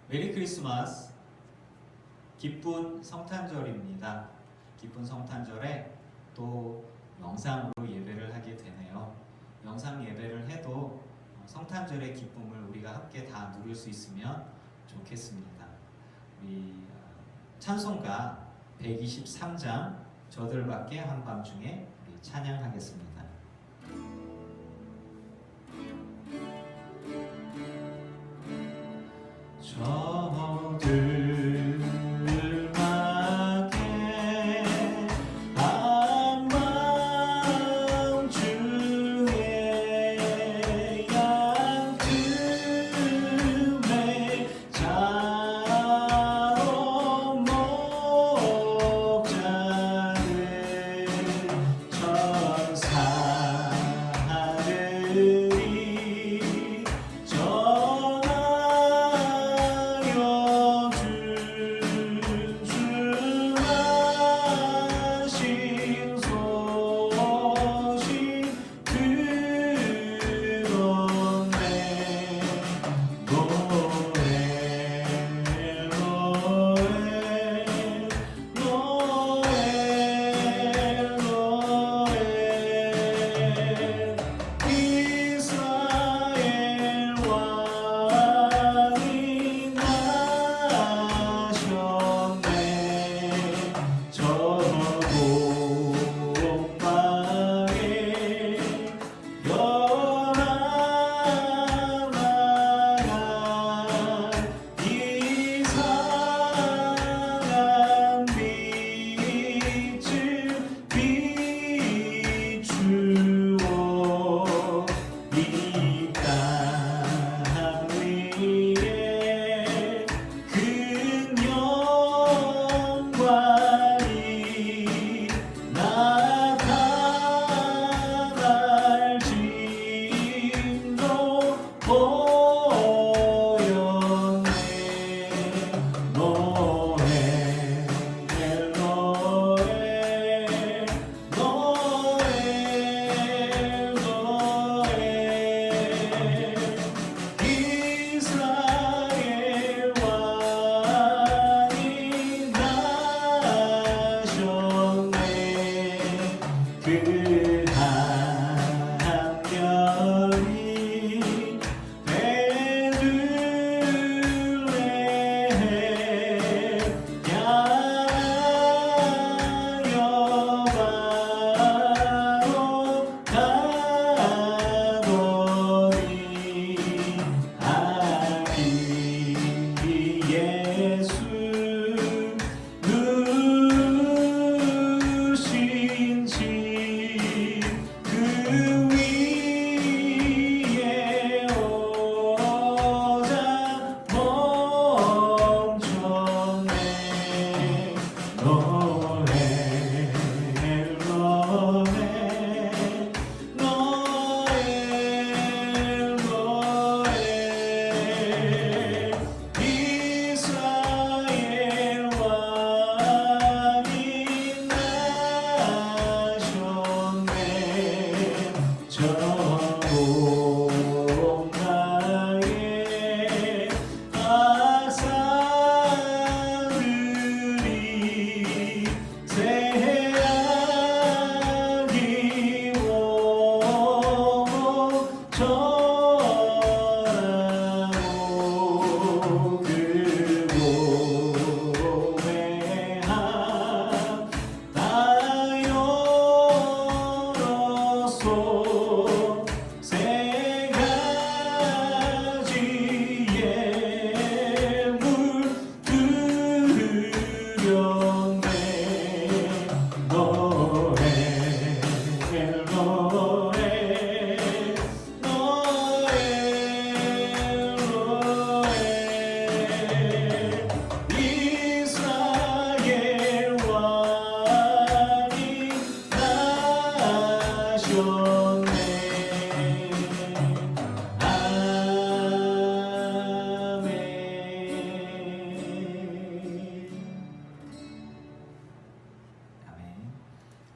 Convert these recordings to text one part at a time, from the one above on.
메리 크리스마스. 기쁜 성탄절입니다. 기쁜 성탄절에 또 영상으로 예배를 하게 되네요. 영상 예배를 해도 성탄절의 기쁨을 우리가 함께 다 누릴 수 있으면 좋겠습니다. 우리 찬송가 123장 저들밖에 한밤중에 우리 찬양하겠습니다.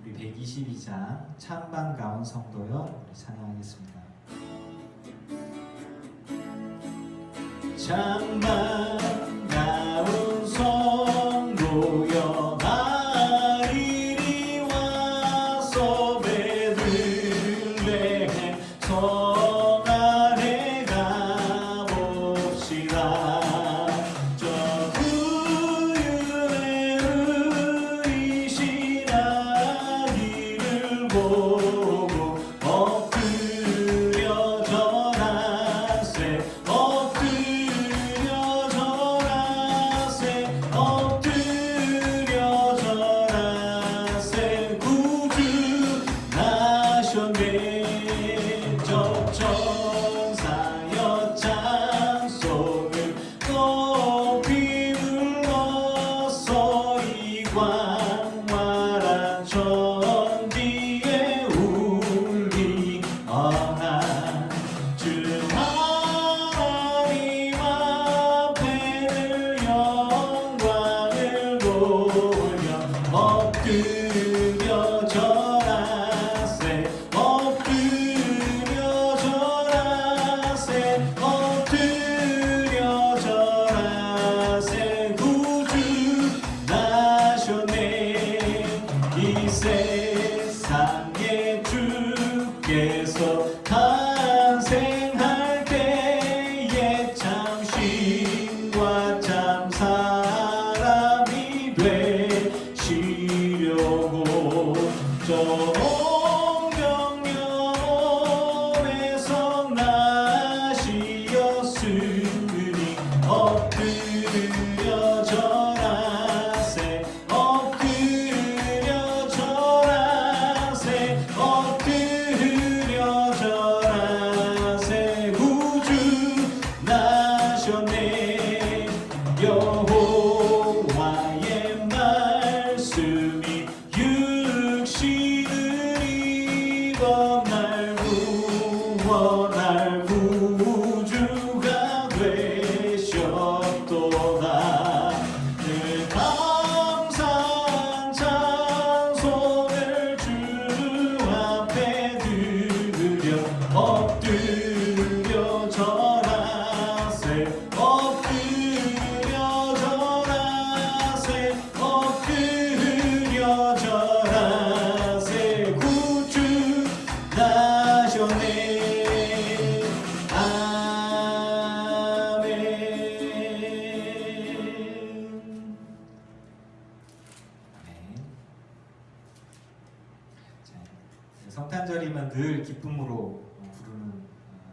우리 122장 찬반 가운 성도여 우리 찬양하겠습니다. 찬반 저 구유에 의리신 아기를 보고 엎드려 절하세 엎드려 절하세 엎드려 절하세 구주 나셨네 천사여 찬송을 높이 불러서 이 광활한 천지에 울리어나 주 하나님 앞에는 영광을 돌려 엎드려 절하세 엎드려 절하세 엎드려 절하세 구주 나셨네 이 세상에 주께서 탄생할 때에 참 신과 참 사람이 되시려고 저 옹경영원에서 나시었으니 엎드려 절하세 엎드려 절하세 엎드려 절하세 구주 나셨네 여호와의 말씀이 육신을 입어 날 구원할 구주가 되셨도다 늘 감사한 찬송을 주 앞에 드려 엎드려 절하세 엎드려 절하세 엎드려 절하세 구주 나셨네 아멘. 자, 성탄절이면 늘 기쁨으로 부르는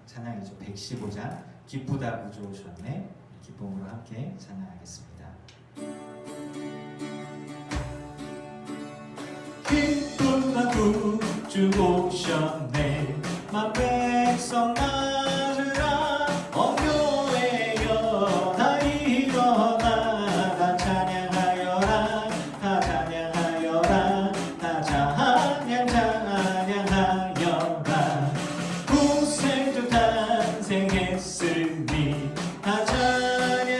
찬양이죠. 115장 기쁘다 구주 오셨네 기쁨으로 함께 찬양하겠습니다. 기쁘다 구주 오셨네 만 백성 맞으라 온 교회여 다 일어나 다 찬양하여라 다 찬양하여라 다 찬양하여라 구세주 탄생했으니 다 찬양하여라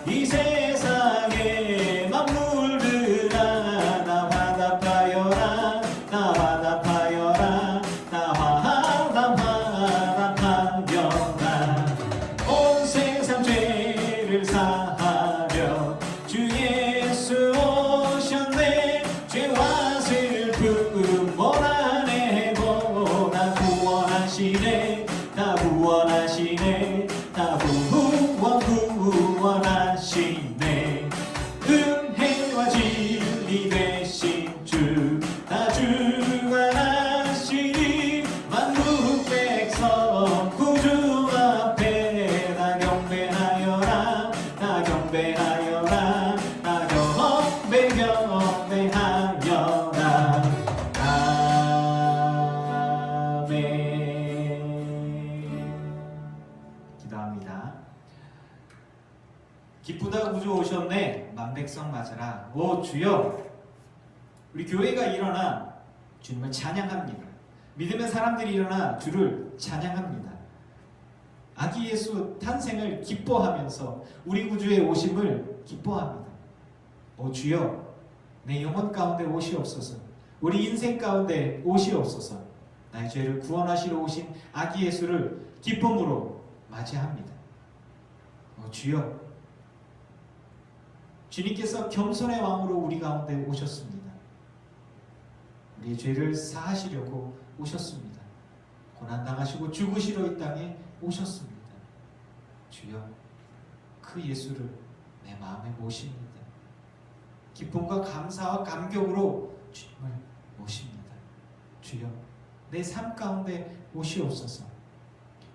이 세상에 만물들아 다 화답하여라 다 화답하여라 다 화답하여라 온 세상 죄를 사하려 주 예수 오셨네 죄와 슬픔 몰아내고 다 구원하시네 다 구원하시네 다 구원하시네 은혜와 진리 되신 주 다 주가 나시니 만국 백성 구주 앞에 다 경배하여라 다 경배하여라 다 경배하여라 아멘. 기도합니다. 기쁘다 구주 오셨네 만백성 맞으라 오 주여 우리 교회가 일어나 주님을 찬양합니다. 믿음의 사람들이 일어나 주를 찬양합니다. 아기 예수 탄생을 기뻐하면서 우리 구주의 오심을 기뻐합니다. 오 주여 내 영혼 가운데 오시옵소서 우리 인생 가운데 오시옵소서 나의 죄를 구원하시러 오신 아기 예수를 기쁨으로 맞이합니다. 오 주여 주님께서 겸손의 왕으로 우리 가운데 오셨습니다. 우리의 죄를 사하시려고 오셨습니다. 고난당하시고 죽으시러 이 땅에 오셨습니다. 주여, 그 예수를 내 마음에 모십니다. 기쁨과 감사와 감격으로 주님을 모십니다. 주여, 내 삶 가운데 오시옵소서.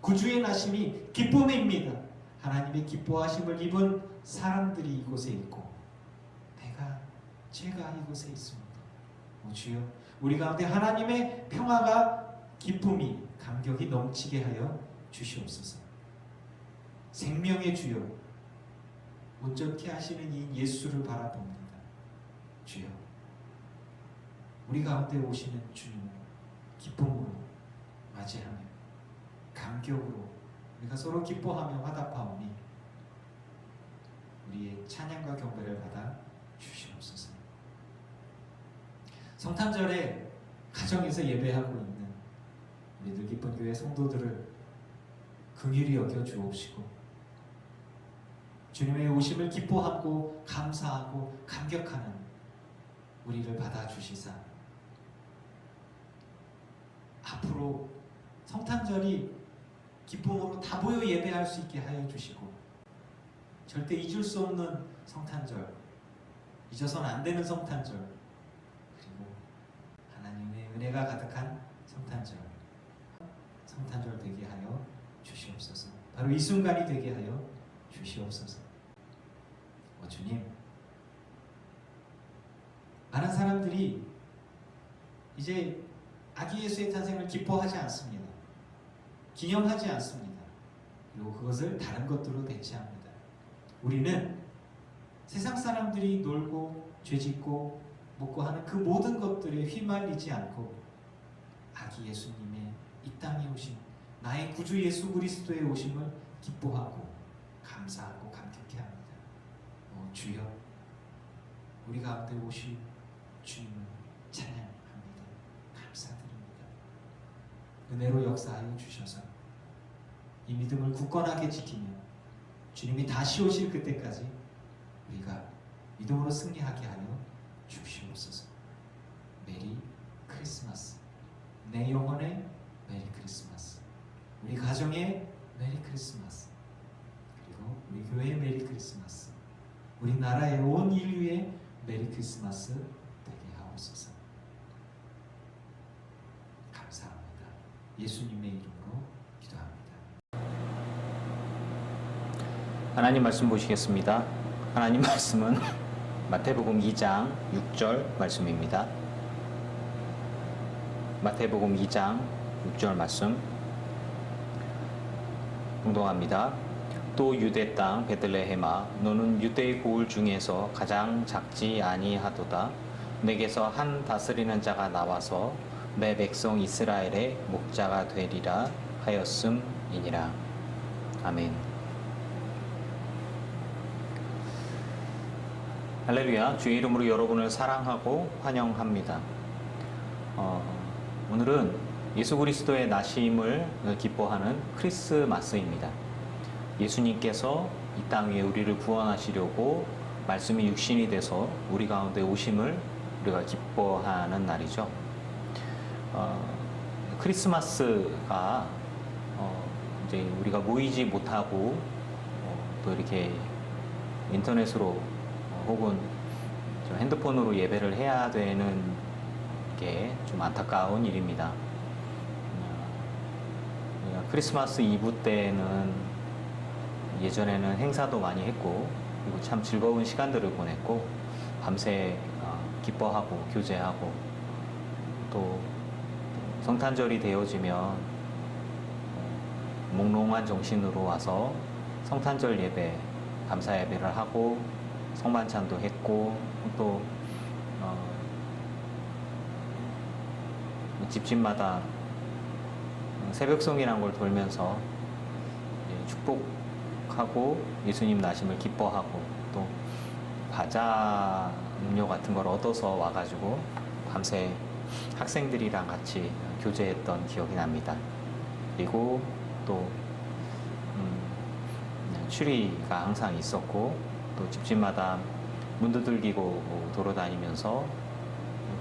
구주의 나심이 기쁨입니다. 하나님의 기뻐하심을 입은 사람들이 이곳에 있고 제가 이곳에 있습니다. 주여, 우리 가운데 하나님의 평화가 기쁨이 감격이 넘치게 하여 주시옵소서. 생명의 주여, 온전케 하시는 이 예수를 바라봅니다. 주여, 우리 가운데 오시는 주님을 기쁨으로 맞이하며 감격으로 우리가 서로 기뻐하며 화답하오니 우리의 찬양과 경배를 받아 주시옵소서. 성탄절에 가정에서 예배하고 있는 우리 늘 기쁜 교회 성도들을 긍휼히 여겨 주옵시고 주님의 오심을 기뻐하고 감사하고 감격하는 우리를 받아주시사 앞으로 성탄절이 기쁨으로 다 모여 예배할 수 있게 하여 주시고 절대 잊을 수 없는 성탄절, 잊어서는 안 되는 성탄절, 그리고 하나님의 은혜가 가득한 성탄절 되게 하여 주시옵소서. 바로 이 순간이 되게 하여 주시옵소서. 주님, 많은 사람들이 이제 아기 예수의 탄생을 기뻐하지 않습니다. 기념하지 않습니다. 그리고 그것을 다른 것들로 대체합니다. 우리는 세상 사람들이 놀고 죄짓고 먹고 하는 그 모든 것들에 휘말리지 않고 아기 예수님의 이 땅에 오신 나의 구주 예수 그리스도의 오심을 기뻐하고 감사하고 감격해 합니다. 주여, 우리 가운데 오신 주님을 찬양합니다. 감사드립니다. 은혜로 역사하여 주셔서 이 믿음을 굳건하게 지키며 주님이 다시 오실 그때까지 우리가 믿음으로 승리하게 하여 주시옵소서. 메리 크리스마스. 내 영혼의 메리 크리스마스. 우리 가정의 메리 크리스마스. 그리고 우리 교회의 메리 크리스마스. 우리 나라의 온 인류의 메리 크리스마스 되게 하옵소서. 감사합니다. 예수님의 이름으로 기도합니다. 하나님 말씀 보시겠습니다. 하나님 말씀은 마태복음 2장 6절 말씀입니다. 마태복음 2장 6절 말씀 공동합니다. 또 유대 땅 베들레헴아, 너는 유대의 고을 중에서 가장 작지 아니하도다. 내게서 한 다스리는 자가 나와서 내 백성 이스라엘의 목자가 되리라 하였음이니라. 아멘. 할렐루야. 주의 이름으로 여러분을 사랑하고 환영합니다. 오늘은 예수 그리스도의 나심을 기뻐하는 크리스마스입니다. 예수님께서 이 땅 위에 우리를 구원하시려고 말씀이 육신이 돼서 우리 가운데 오심을 우리가 기뻐하는 날이죠. 크리스마스가 이제 우리가 모이지 못하고 또 이렇게 인터넷으로 혹은 핸드폰으로 예배를 해야 되는 게 좀 안타까운 일입니다. 크리스마스 이브 때는 예전에는 행사도 많이 했고 그리고 참 즐거운 시간들을 보냈고 밤새 기뻐하고 교제하고 또 성탄절이 되어지면 몽롱한 정신으로 와서 성탄절 예배, 감사 예배를 하고 성만찬도 했고 또 집집마다 새벽송이라는 걸 돌면서 축복하고 예수님 나심을 기뻐하고 또 과자 음료 같은 걸 얻어서 와가지고 밤새 학생들이랑 같이 교제했던 기억이 납니다. 그리고 또 추리가 항상 있었고 또 집집마다 문 두들기고 돌아다니면서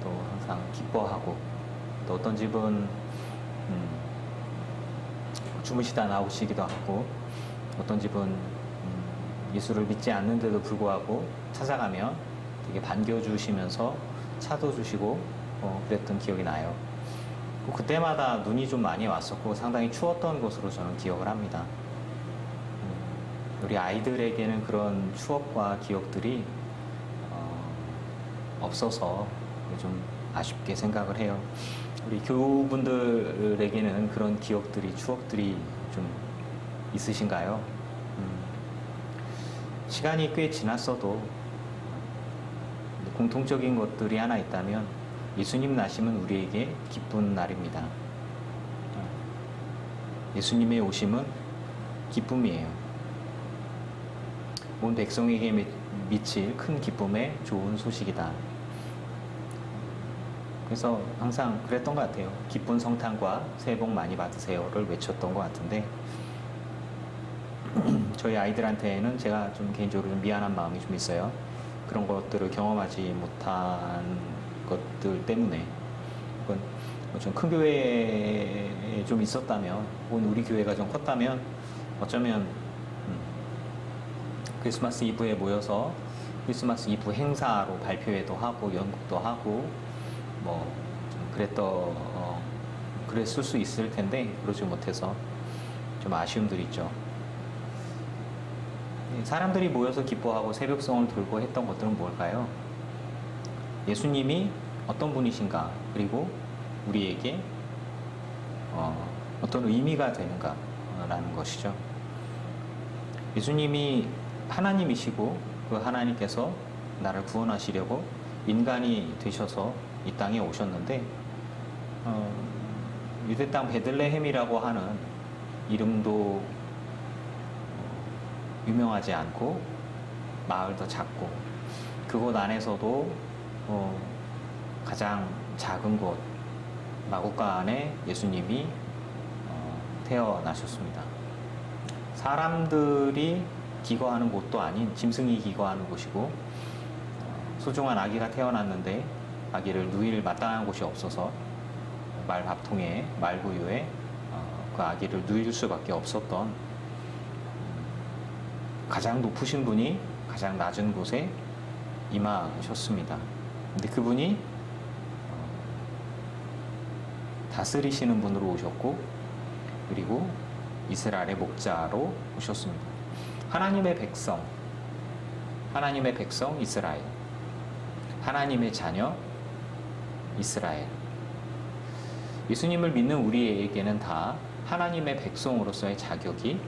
또 항상 기뻐하고 또 어떤 집은 주무시다 나오시기도 하고 어떤 집은 예수를 믿지 않는데도 불구하고 찾아가면 되게 반겨주시면서 차도 주시고 그랬던 기억이 나요. 그때마다 눈이 좀 많이 왔었고 상당히 추웠던 것으로 저는 기억을 합니다. 우리 아이들에게는 그런 추억과 기억들이 없어서 좀 아쉽게 생각을 해요. 우리 교우분들에게는 그런 기억들이, 추억들이 좀 있으신가요? 시간이 꽤 지났어도 공통적인 것들이 하나 있다면 예수님 나심은 우리에게 기쁜 날입니다. 예수님의 오심은 기쁨이에요. 온 백성에게 미칠 큰 기쁨의 좋은 소식이다. 그래서 항상 그랬던 것 같아요. 기쁜 성탄과 새해 복 많이 받으세요를 외쳤던 것 같은데 저희 아이들한테는 제가 좀 개인적으로 좀 미안한 마음이 좀 있어요. 그런 것들을 경험하지 못한 것들 때문에 혹은 좀 큰 교회에 좀 있었다면 혹은 우리 교회가 좀 컸다면 어쩌면 크리스마스 이브에 모여서 크리스마스 이브 행사로 발표회도 하고 연극도 하고 뭐 좀 그랬을 수 있을 텐데 그러지 못해서 좀 아쉬움들이 있죠. 사람들이 모여서 기뻐하고 새벽성을 들고 했던 것들은 뭘까요? 예수님이 어떤 분이신가, 그리고 우리에게 어떤 의미가 되는가라는 것이죠. 예수님이 하나님이시고 그 하나님께서 나를 구원하시려고 인간이 되셔서 이 땅에 오셨는데 유대 땅 베들레헴이라고 하는 이름도 유명하지 않고 마을도 작고 그곳 안에서도 가장 작은 곳 마구간 안에 예수님이 태어나셨습니다. 사람들이 기거하는 곳도 아닌 짐승이 기거하는 곳이고 소중한 아기가 태어났는데 아기를 누일 마땅한 곳이 없어서 말밥통에 말구유에 그 아기를 누일 수밖에 없었던 가장 높으신 분이 가장 낮은 곳에 임하셨습니다. 근데 그분이 다스리시는 분으로 오셨고 그리고 이스라엘의 목자로 오셨습니다. 하나님의 백성 이스라엘, 하나님의 자녀 이스라엘. 예수님을 믿는 우리에게는 다 하나님의 백성으로서의 자격이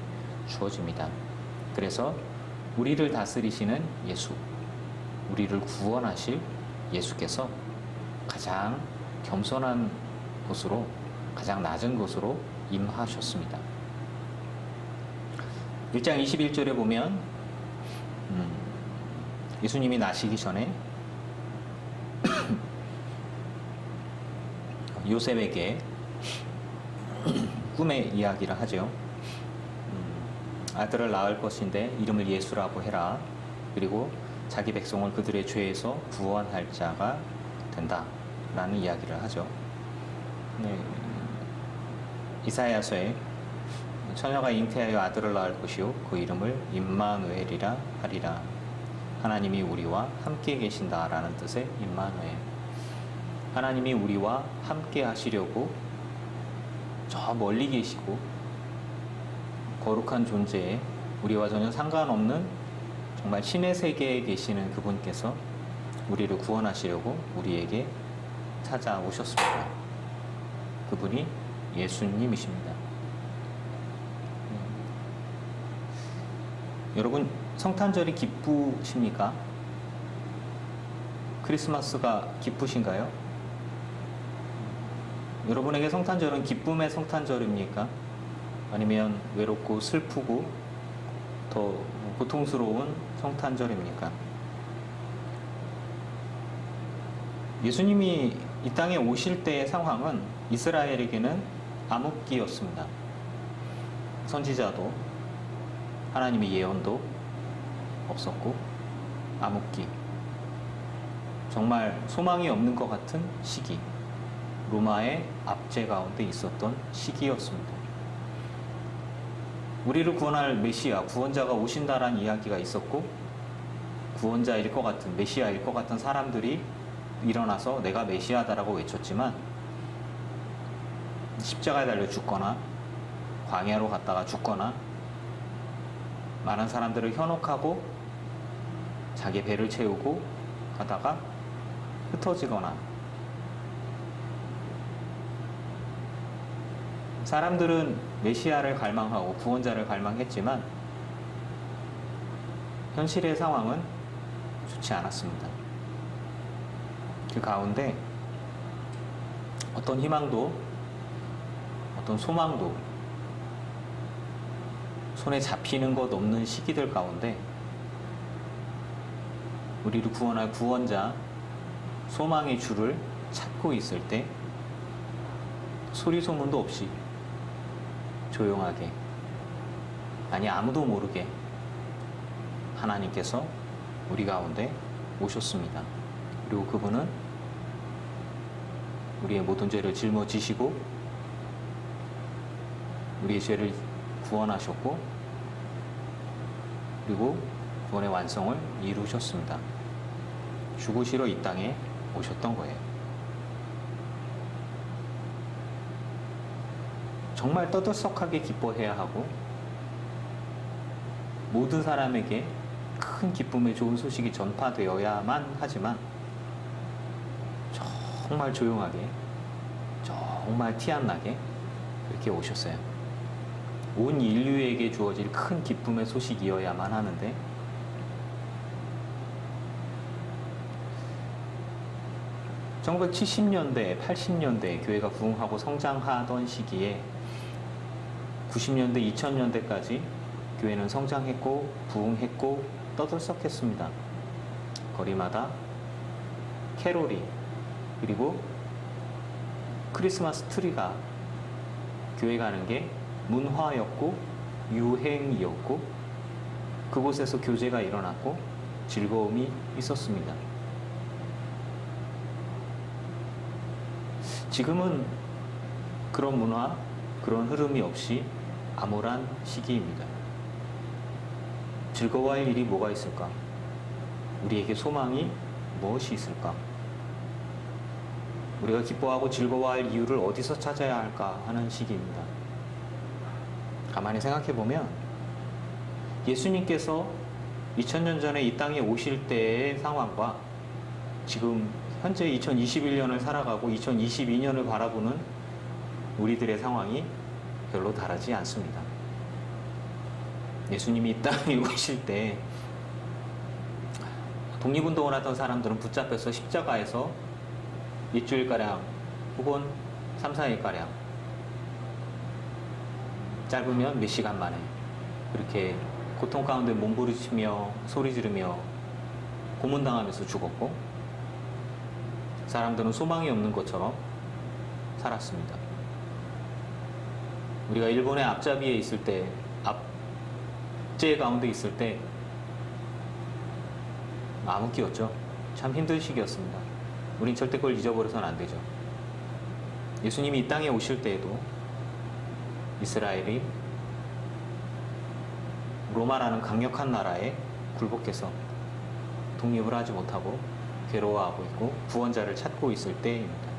주어집니다. 그래서 우리를 다스리시는 예수, 우리를 구원하실 예수께서 가장 겸손한 곳으로, 가장 낮은 곳으로 임하셨습니다. 1장 21절에 보면 예수님이 나시기 전에 요셉에게 꿈의 이야기를 하죠. 아들을 낳을 것인데 이름을 예수라고 해라. 그리고 자기 백성을 그들의 죄에서 구원할 자가 된다. 라는 이야기를 하죠. 네. 이사야서에 처녀가 잉태하여 아들을 낳을 것이요 그 이름을 임마누엘이라 하리라. 하나님이 우리와 함께 계신다 라는 뜻의 임마누엘. 하나님이 우리와 함께 하시려고 저 멀리 계시고 거룩한 존재에 우리와 전혀 상관없는 정말 신의 세계에 계시는 그분께서 우리를 구원하시려고 우리에게 찾아오셨습니다. 그분이 예수님이십니다. 여러분 성탄절이 기쁘십니까? 크리스마스가 기쁘신가요? 여러분에게 성탄절은 기쁨의 성탄절입니까? 아니면 외롭고 슬프고 더 고통스러운 성탄절입니까? 예수님이 이 땅에 오실 때의 상황은 이스라엘에게는 암흑기였습니다. 선지자도 하나님의 예언도 없었고 암흑기, 정말 소망이 없는 것 같은 시기, 로마의 압제 가운데 있었던 시기였습니다. 우리를 구원할 메시아, 구원자가 오신다라는 이야기가 있었고 구원자일 것 같은, 메시아일 것 같은 사람들이 일어나서 내가 메시아다라고 외쳤지만 십자가에 달려 죽거나 광야로 갔다가 죽거나 많은 사람들을 현혹하고 자기 배를 채우고 하다가 흩어지거나, 사람들은 메시아를 갈망하고 구원자를 갈망했지만 현실의 상황은 좋지 않았습니다. 그 가운데 어떤 희망도 어떤 소망도 손에 잡히는 것 없는 시기들 가운데 우리를 구원할 구원자, 소망의 주를 찾고 있을 때 소리 소문도 없이 조용하게, 아니 아무도 모르게 하나님께서 우리 가운데 오셨습니다. 그리고 그분은 우리의 모든 죄를 짊어지시고 우리의 죄를 구원하셨고 그리고 구원의 완성을 이루셨습니다. 죽으시러 이 땅에 오셨던 거예요. 정말 떠들썩하게 기뻐해야 하고 모든 사람에게 큰 기쁨의 좋은 소식이 전파되어야만 하지만 정말 조용하게, 정말 티 안 나게 그렇게 오셨어요. 온 인류에게 주어질 큰 기쁨의 소식이어야만 하는데 (1970년대) (80년대) 교회가 부흥하고 성장하던 시기에 90년대 2000년대까지 교회는 성장했고 부흥했고 떠들썩했습니다. 거리마다 캐롤이, 그리고 크리스마스 트리가 교회 가는 게 문화였고 유행이었고 그곳에서 교제가 일어났고 즐거움이 있었습니다. 지금은 그런 문화, 그런 흐름이 없이 암울한 시기입니다. 즐거워할 일이 뭐가 있을까? 우리에게 소망이 무엇이 있을까? 우리가 기뻐하고 즐거워할 이유를 어디서 찾아야 할까 하는 시기입니다. 가만히 생각해보면 예수님께서 2000년 전에 이 땅에 오실 때의 상황과 지금 현재 2021년을 살아가고 2022년을 바라보는 우리들의 상황이 별로 다르지 않습니다. 예수님이 이 땅에 오실 때 독립운동을 하던 사람들은 붙잡혀서 십자가에서 일주일가량 혹은 3, 4일가량, 짧으면 몇 시간 만에 그렇게 고통 가운데 몸부림치며 소리 지르며 고문당하면서 죽었고, 사람들은 소망이 없는 것처럼 살았습니다. 우리가 일본의 앞잡이에 있을 때, 압제 가운데 있을 때 암흑기였죠. 참 힘든 시기였습니다. 우린 절대 그걸 잊어버려서는 안 되죠. 예수님이 이 땅에 오실 때에도 이스라엘이 로마라는 강력한 나라에 굴복해서 독립을 하지 못하고 괴로워하고 있고 구원자를 찾고 있을 때입니다.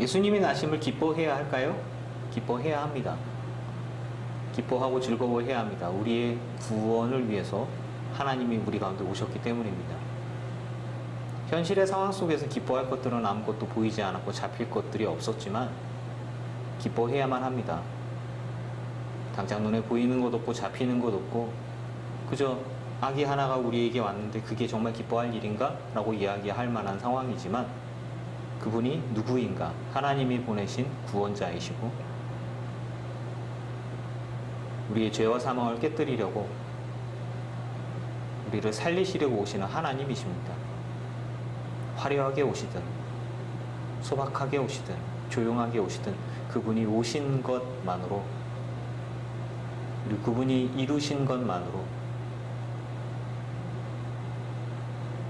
예수님의 나심을 기뻐해야 할까요? 기뻐해야 합니다. 기뻐하고 즐거워해야 합니다. 우리의 구원을 위해서 하나님이 우리 가운데 오셨기 때문입니다. 현실의 상황 속에서 기뻐할 것들은 아무것도 보이지 않았고 잡힐 것들이 없었지만 기뻐해야만 합니다. 당장 눈에 보이는 것 없고 잡히는 것 없고 그저 아기 하나가 우리에게 왔는데 그게 정말 기뻐할 일인가? 라고 이야기할 만한 상황이지만 그분이 누구인가? 하나님이 보내신 구원자이시고 우리의 죄와 사망을 깨뜨리려고 우리를 살리시려고 오시는 하나님이십니다. 화려하게 오시든 소박하게 오시든 조용하게 오시든 그분이 오신 것만으로, 그리고 그분이 이루신 것만으로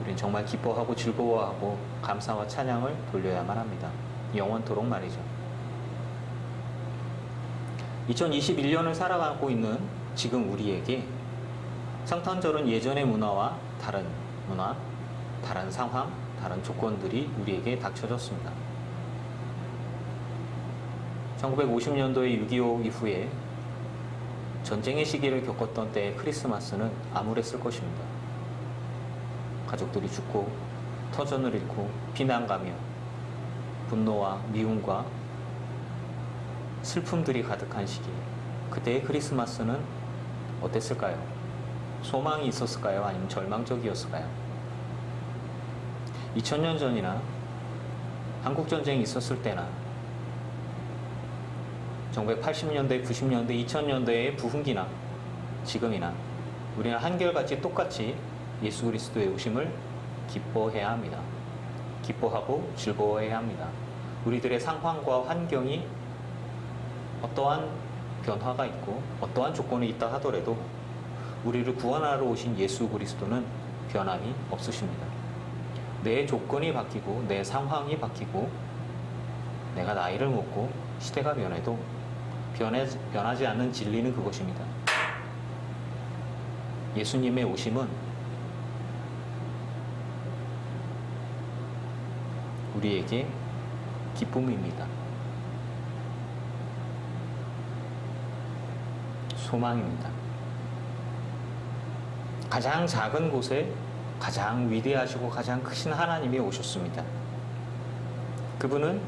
우린 정말 기뻐하고 즐거워하고 감사와 찬양을 돌려야만 합니다. 영원토록 말이죠. 2021년을 살아가고 있는 지금 우리에게 성탄절은 예전의 문화와 다른 문화, 다른 상황, 다른 조건들이 우리에게 닥쳐졌습니다. 1950년도의 6.25 이후에 전쟁의 시기를 겪었던 때의 크리스마스는 암울했을 것입니다. 가족들이 죽고 터전을 잃고 피난가며 분노와 미움과 슬픔들이 가득한 시기, 그때의 크리스마스는 어땠을까요? 소망이 있었을까요? 아니면 절망적이었을까요? 2000년 전이나 한국전쟁이 있었을 때나 1980년대, 90년대, 2000년대의 부흥기나 지금이나 우리는 한결같이 똑같이 예수 그리스도의 오심을 기뻐해야 합니다. 기뻐하고 즐거워해야 합니다. 우리들의 상황과 환경이 어떠한 변화가 있고 어떠한 조건이 있다 하더라도 우리를 구원하러 오신 예수 그리스도는 변함이 없으십니다. 내 조건이 바뀌고 내 상황이 바뀌고 내가 나이를 먹고 시대가 변해도 변하지 않는 진리는 그것입니다. 예수님의 오심은 우리에게 기쁨입니다. 소망입니다. 가장 작은 곳에 가장 위대하시고 가장 크신 하나님이 오셨습니다. 그분은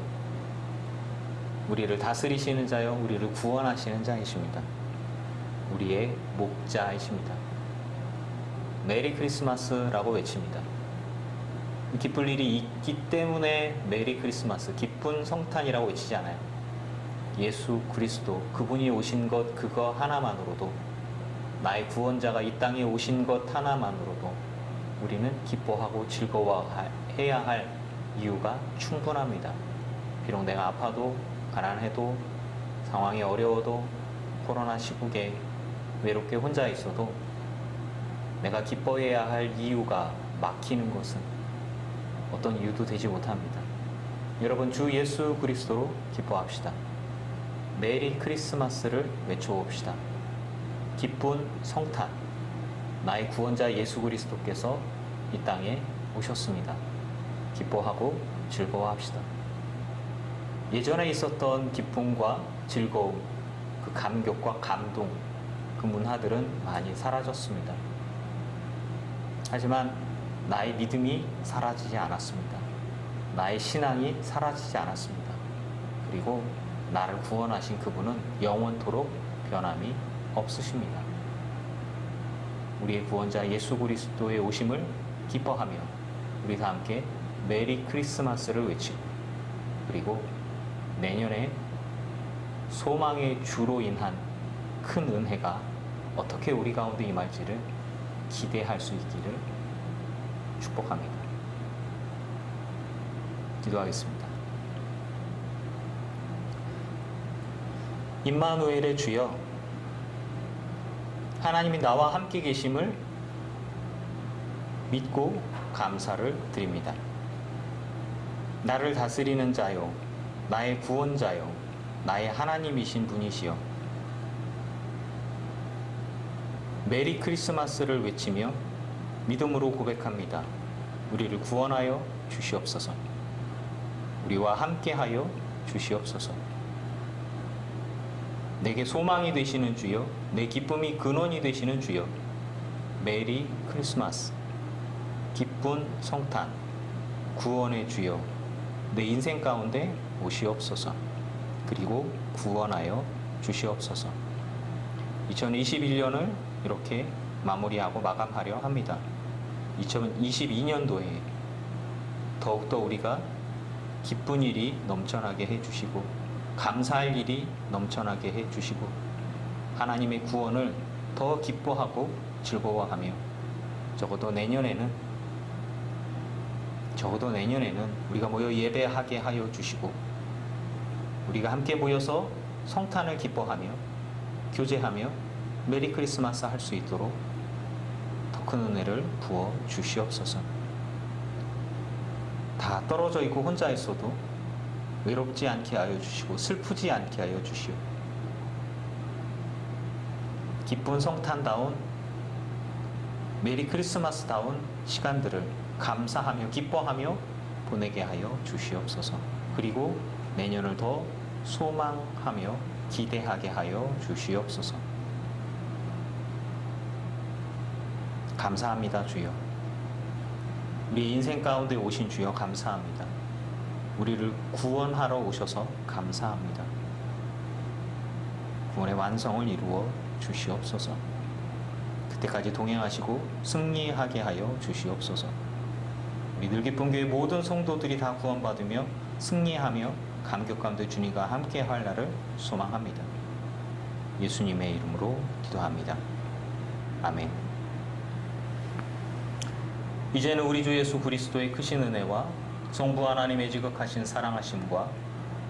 우리를 다스리시는 자요, 우리를 구원하시는 자이십니다. 우리의 목자이십니다. 메리 크리스마스라고 외칩니다. 기쁠 일이 있기 때문에 메리 크리스마스, 기쁜 성탄이라고 외치지 않아요. 예수 그리스도, 그분이 오신 것 그거 하나만으로도, 나의 구원자가 이 땅에 오신 것 하나만으로도 우리는 기뻐하고 즐거워해야 할 이유가 충분합니다. 비록 내가 아파도 가난해도 상황이 어려워도 코로나 시국에 외롭게 혼자 있어도 내가 기뻐해야 할 이유가 막히는 것은 어떤 이유도 되지 못합니다. 여러분, 주 예수 그리스도로 기뻐합시다. 메리 크리스마스를 외쳐봅시다. 기쁜 성탄, 나의 구원자 예수 그리스도께서 이 땅에 오셨습니다. 기뻐하고 즐거워합시다. 예전에 있었던 기쁨과 즐거움, 그 감격과 감동, 그 문화들은 많이 사라졌습니다. 하지만 나의 믿음이 사라지지 않았습니다. 나의 신앙이 사라지지 않았습니다. 그리고 나를 구원하신 그분은 영원토록 변함이 없으십니다. 우리의 구원자 예수 그리스도의 오심을 기뻐하며 우리 다 함께 메리 크리스마스를 외치고, 그리고 내년에 소망의 주로 인한 큰 은혜가 어떻게 우리 가운데 임할지를 기대할 수 있기를 축복합니다. 기도하겠습니다. 임마누엘의 주여, 하나님이 나와 함께 계심을 믿고 감사를 드립니다. 나를 다스리는 자요, 나의 구원자요, 나의 하나님이신 분이시여, 메리 크리스마스를 외치며 믿음으로 고백합니다. 우리를 구원하여 주시옵소서. 우리와 함께하여 주시옵소서. 내게 소망이 되시는 주여, 내 기쁨이 근원이 되시는 주여, 메리 크리스마스, 기쁜 성탄, 구원의 주여, 내 인생 가운데 오시옵소서. 그리고 구원하여 주시옵소서. 2021년을 이렇게 마무리하고 마감하려 합니다. 2022년도에 더욱더 우리가 기쁜 일이 넘쳐나게 해주시고 감사할 일이 넘쳐나게 해주시고 하나님의 구원을 더 기뻐하고 즐거워하며 적어도 내년에는 우리가 모여 예배하게 하여 주시고 우리가 함께 모여서 성탄을 기뻐하며 교제하며 메리 크리스마스 할 수 있도록 더 큰 은혜를 부어 주시옵소서. 다 떨어져 있고 혼자 있어도 외롭지 않게 하여 주시고 슬프지 않게 하여 주시오. 기쁜 성탄다운 메리 크리스마스다운 시간들을 감사하며 기뻐하며 보내게 하여 주시옵소서. 그리고 내년을 더 소망하며 기대하게 하여 주시옵소서. 감사합니다, 주여. 우리 인생 가운데 오신 주여 감사합니다. 우리를 구원하러 오셔서 감사합니다. 구원의 완성을 이루어 주시옵소서. 그때까지 동행하시고 승리하게 하여 주시옵소서. 우리 늘기쁨 교회 모든 성도들이 다 구원받으며 승리하며 감격 가운데 주님과 함께 할 날을 소망합니다. 예수님의 이름으로 기도합니다. 아멘. 이제는 우리 주 예수 그리스도의 크신 은혜와 성부 하나님의 지극하신 사랑하심과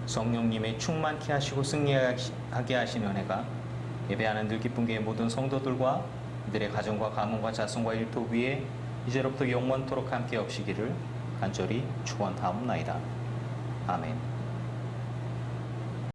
성령님의 충만케 하시고 승리하게 하신 은혜가 예배하는 늘기쁨 교회 모든 성도들과 이들의 가정과 가문과 자손과 일터 위에 이제로부터 영원토록 함께 없시기를 간절히 축원하옵나이다. 아멘.